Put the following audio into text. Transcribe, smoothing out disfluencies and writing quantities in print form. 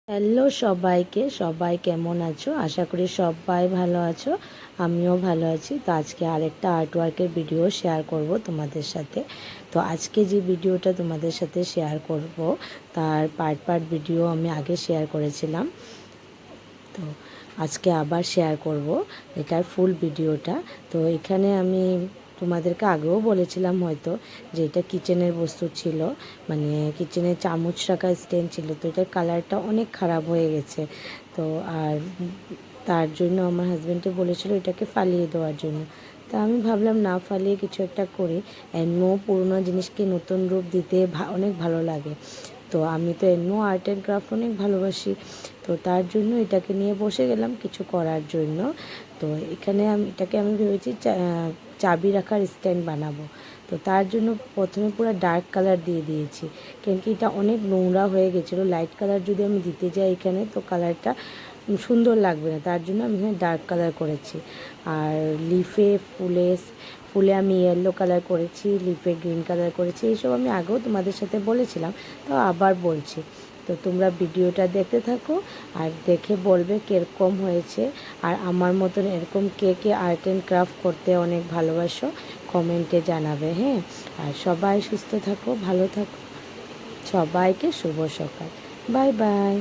Hello সবাইকে, সবাই কেমন আছো? আশা করি সবাই ভালো আছো। আমিও ভালো আছি। তো আজকে আরেকটা আর্টওয়ার্কের ভিডিও শেয়ার করব তোমাদের সাথে। তো আজকে যে ভিডিওটা তোমাদের সাথে শেয়ার করব তার পার্ট ভিডিও আমি আগে শেয়ার করেছিলাম। তো আজকে আবার শেয়ার করব এটার ফুল ভিডিওটা। তো এখানে আমি তোমাদেরকে আগেও বলেছিলাম হয়তো যে এটা কিচেনের বস্তু ছিল, মানে কিচেনের চামচ রাখার স্ট্যান্ড ছিল। তো এটার কালারটা অনেক খারাপ হয়ে গেছে। তো আর তার জন্য আমার হাজব্যান্ডে বলেছিল এটাকে ফালিয়ে দেওয়ার জন্য। তা আমি ভাবলাম না ফালিয়ে কিছু একটা করি। এমনিও পুরোনো জিনিসকে নতুন রূপ দিতে অনেক ভালো লাগে। তো আমি তো এমনিও আর্ট অ্যান্ড ক্রাফট অনেক ভালোবাসি। তো তার জন্য এটাকে নিয়ে বসে গেলাম কিছু করার জন্য। তো এখানে এটাকে আমি ভেবেছি চাবি রাখার স্ট্যান্ড বানাবো। তো তার জন্য প্রথমে পুরো ডার্ক কালার দিয়ে দিয়েছি, কেন কি এটা অনেক নোংরা হয়ে গেছিলো। লাইট কালার যদি আমি দিতে যাই এখানে তো কালারটা সুন্দর লাগবে না, তার জন্য আমি এখানে ডার্ক কালার করেছি। আর ফুলে আমি ইয়েলো কালার করেছি, লিফে গ্রিন কালার করেছি। এইসব আমি আগেও তোমাদের সাথে বলেছিলাম, তো আবার বলছি। তো তোমরা ভিডিওটা দেখতে থাকো আর দেখে বলবে কীরকম হয়েছে। আর আমার মতন এরকম কে কে আর্ট অ্যান্ড ক্রাফট করতে অনেক ভালোবাসো কমেন্টে জানাবে। হ্যাঁ, আর সবাই সুস্থ থাকো, ভালো থাকো। সবাইকে শুভ সকাল। Bye bye.